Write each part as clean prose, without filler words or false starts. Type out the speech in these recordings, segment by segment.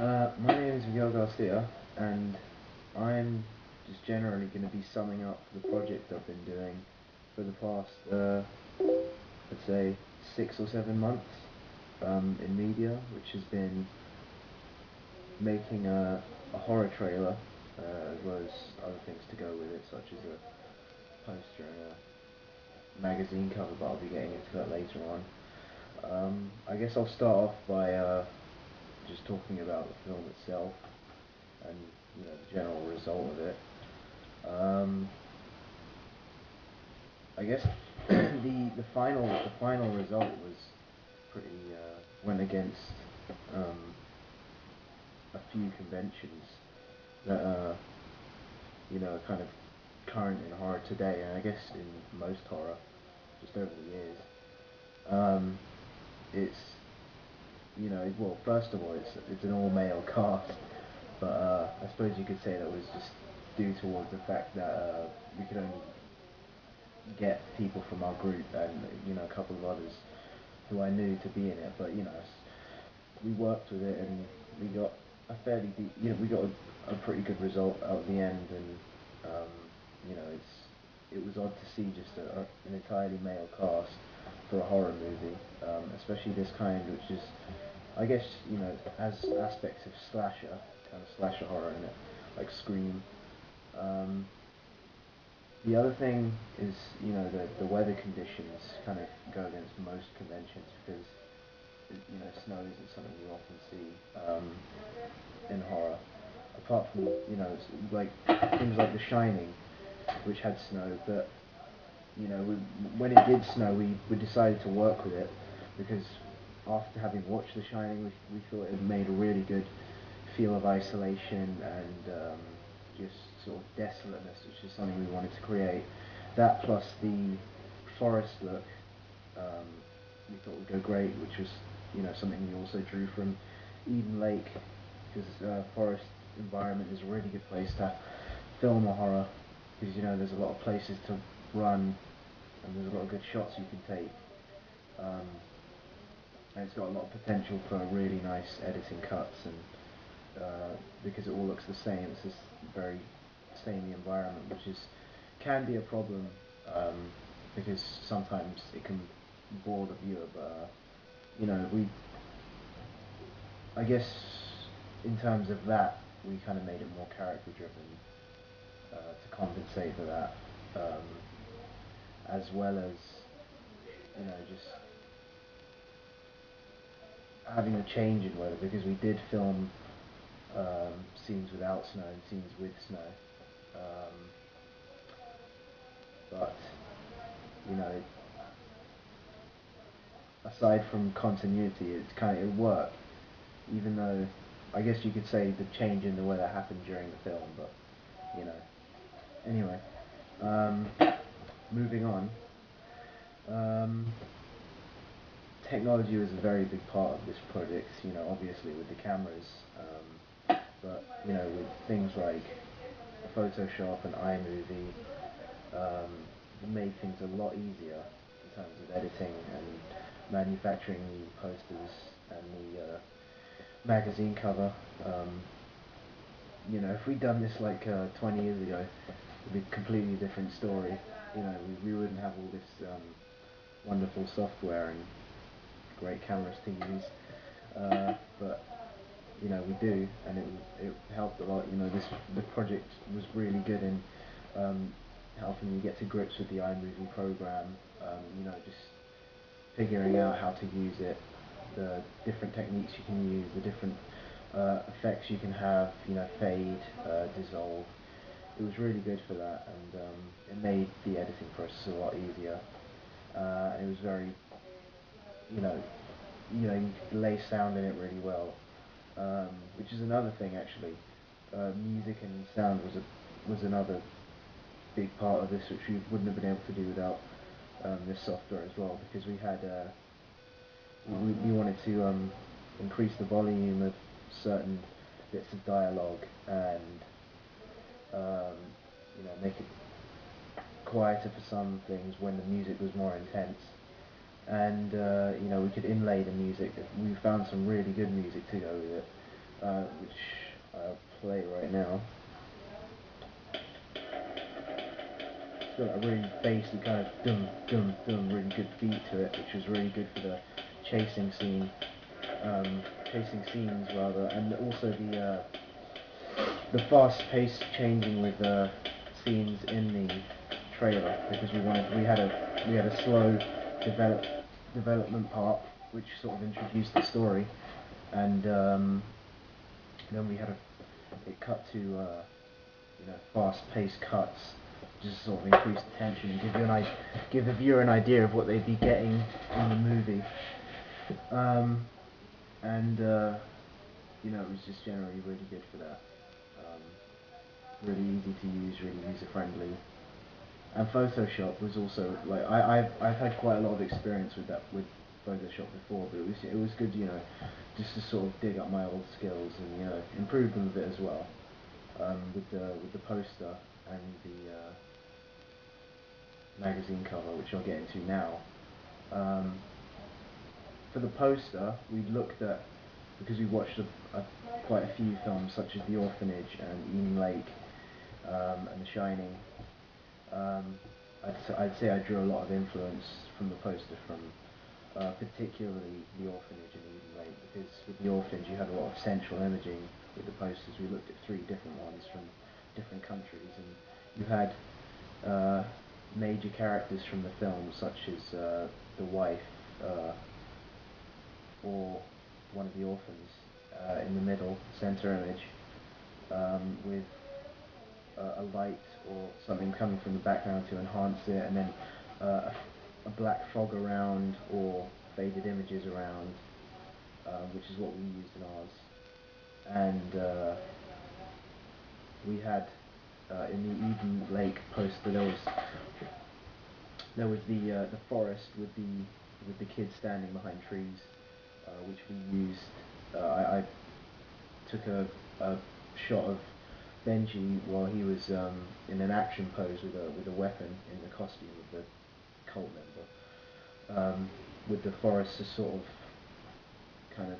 My name is Miguel Garcia, and I'm just generally going to be summing up the project I've been doing for the past, let's say, 6 or 7 months in media, which has been making a horror trailer, as well as other things to go with it, such as a poster and a magazine cover, but I'll be getting into that later on. I guess I'll start off by just talking about the film itself and the general result of it. Um, I guess the final result was pretty went against um, a few conventions that are kind of current in horror today, and I guess in most horror just over the years. Um, it's well, first of all, it's an all male cast, but I suppose you could say that was just due towards the fact that we could only get people from our group and a couple of others who I knew to be in it. But we worked with it and we got a fairly we got a pretty good result out of the end. And um, it was odd to see just an entirely male cast for a horror movie, especially this kind, which is, I guess, has aspects of slasher, kind of slasher horror in it, like Scream. Um, the other thing is, the weather conditions kind of go against most conventions because, snow isn't something you often see in horror. Apart from, like things like The Shining, which had snow, but, when it did snow, we decided to work with it because after having watched The Shining, we thought it made a really good feel of isolation and just sort of desolateness, which is something we wanted to create. That plus the forest look, um, we thought would go great, which was something we also drew from Eden Lake, because forest environment is a really good place to film a horror, because there's a lot of places to run and there's a lot of good shots you can take. Um, and it's got a lot of potential for really nice editing cuts, and because it all looks the same, it's this very samey environment, which is can be a problem, um, because sometimes it can bore the viewer. But we, I guess, in terms of that, we kind of made it more character driven to compensate for that, as well as just having a change in weather, because we did film scenes without snow and scenes with snow. Um, but you know, aside from continuity, it worked, even though I guess you could say the change in the weather happened during the film. But you know, anyway, um, moving on. Um, Technology was a very big part of this project. Obviously with the cameras, but with things like Photoshop and iMovie, made things a lot easier in terms of editing and manufacturing the posters and the magazine cover. If we'd done this like 20 years ago, it'd be a completely different story. We wouldn't have all this wonderful software and great cameras to use. But we do, and it helped a lot. The project was really good in helping you get to grips with the iMovie program. Just figuring out how to use it, the different techniques you can use, the different effects you can have. Fade, dissolve. It was really good for that, and it made the editing process a lot easier. It was very, you know, you could lay sound in it really well, which is another thing actually. Music and sound was another big part of this, which we wouldn't have been able to do without this software as well, because we wanted to increase the volume of certain bits of dialogue and um, make it quieter for some things when the music was more intense. And we could inlay the music. We found some really good music to go with it. which I'll play right now. It's got a really bassy kind of dum dum dum, really good beat to it, which was really good for the chasing scene, chasing scenes rather, and also the fast pace changing with scenes in the trailer, because we had a slow development part which sort of introduced the story, and then it cut to fast paced cuts, just sort of increase the tension and give the viewer an idea of what they'd be getting in the movie. And it was just generally really good for that. Really easy to use, really user friendly. And Photoshop was also like I've had quite a lot of experience with Photoshop before, but it was good, just to sort of dig up my old skills and improve them a bit as well. With the poster and the magazine cover, which I'll get into now. Um, for the poster, we looked at, because we watched quite a few films such as The Orphanage and Ealing Lake, and The Shining. I'd say I drew a lot of influence from the poster from particularly The Orphanage and Eden Lake, because with The Orphanage you had a lot of central imaging with the posters. We looked at 3 different ones from different countries, and you had major characters from the film, such as the wife or one of the orphans in the middle, center image, with a light or something coming from the background to enhance it, and then a black fog around or faded images around, which is what we used in ours. And we had in the Eden Lake poster there was the forest with the kids standing behind trees, which we used. I took a shot of Benji while he was in an action pose with a weapon in the costume of the cult member, with the forest just sort of kind of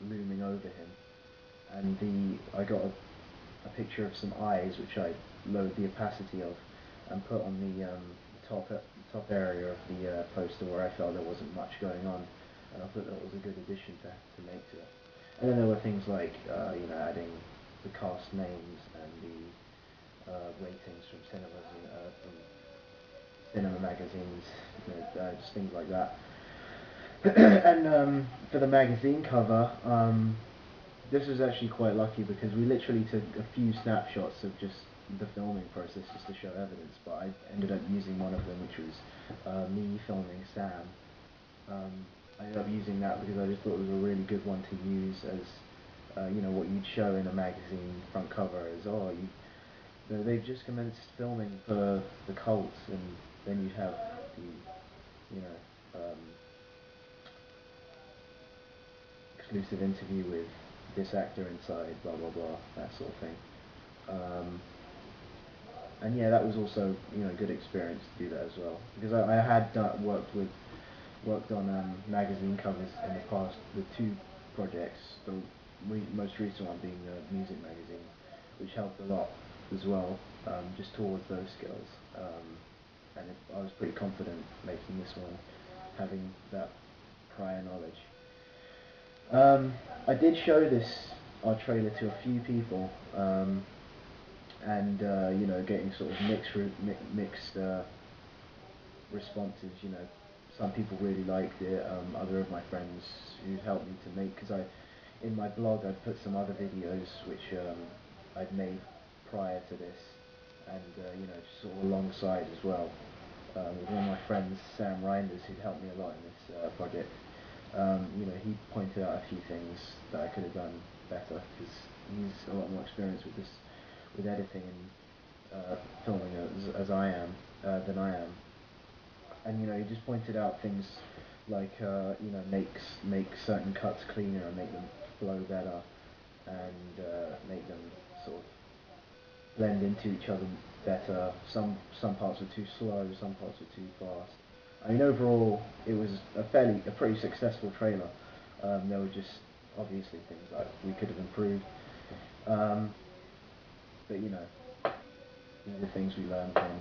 looming over him, and I got a picture of some eyes which I lowered the opacity of and put on the top area of the poster where I felt there wasn't much going on, and I thought that was a good addition to make to it. And then there were things like adding the cast names and the ratings from cinema magazines, just things like that. And for the magazine cover, this was actually quite lucky, because we literally took a few snapshots of just the filming process just to show evidence, but I ended up using one of them, which was me filming Sam. I ended up using that because I just thought it was a really good one to use as what you'd show in a magazine front cover is, they've just commenced filming for the cult, and then you'd have the exclusive interview with this actor inside, blah blah blah, that sort of thing. And yeah, that was also a good experience to do that as well, because I had worked on magazine covers in the past with 2 projects. The most recent one being the music magazine, which helped a lot as well, just towards those skills. And I was pretty confident making this one, having that prior knowledge. I did show our trailer to a few people, and getting sort of mixed responses. Some people really liked it. Other of my friends who helped me to make, because in my blog I'd put some other videos which I'd made prior to this, and just sort of alongside as well, with one of my friends, Sam Reinders, who'd helped me a lot in this project. He pointed out a few things that I could have done better, because he's a lot more experienced with editing and filming as I am than I am. And he just pointed out things like make certain cuts cleaner and make them flow better, and make them sort of blend into each other better. Some parts were too slow, some parts were too fast. I mean, overall, it was a pretty successful trailer. There were just obviously things that we could have improved. Um, but you know, these are things we learn from.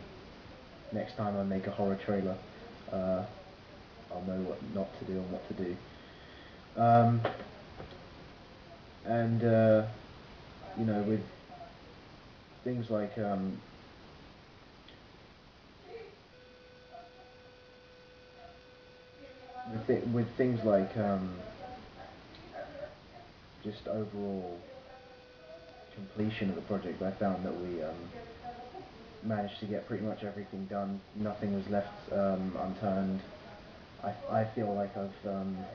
Next time I make a horror trailer, uh, I'll know what not to do and what to do. Um, and you know, with things like with things like just overall completion of the project, I found that we managed to get pretty much everything done. Nothing was left unturned. I feel like I've done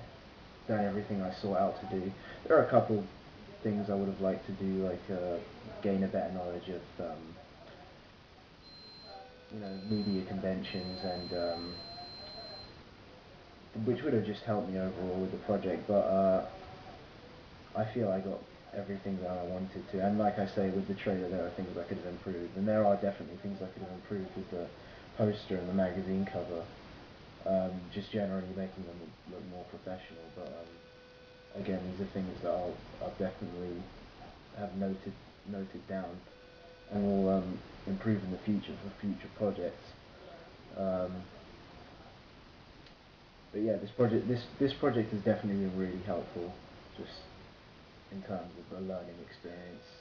everything I sought out to do. There are a couple things I would have liked to do, like gain a better knowledge of you know, media conventions, and which would have just helped me overall with the project. But I feel I got everything that I wanted to, and like I say, with the trailer, there are things I could have improved, and there are definitely things I could have improved with the poster and the magazine cover. Just generally making them look more professional. But again, these are things that I'll definitely have noted down, and will improve in the future for future projects. Um, but yeah, this project has definitely been really helpful, just in terms of the learning experience.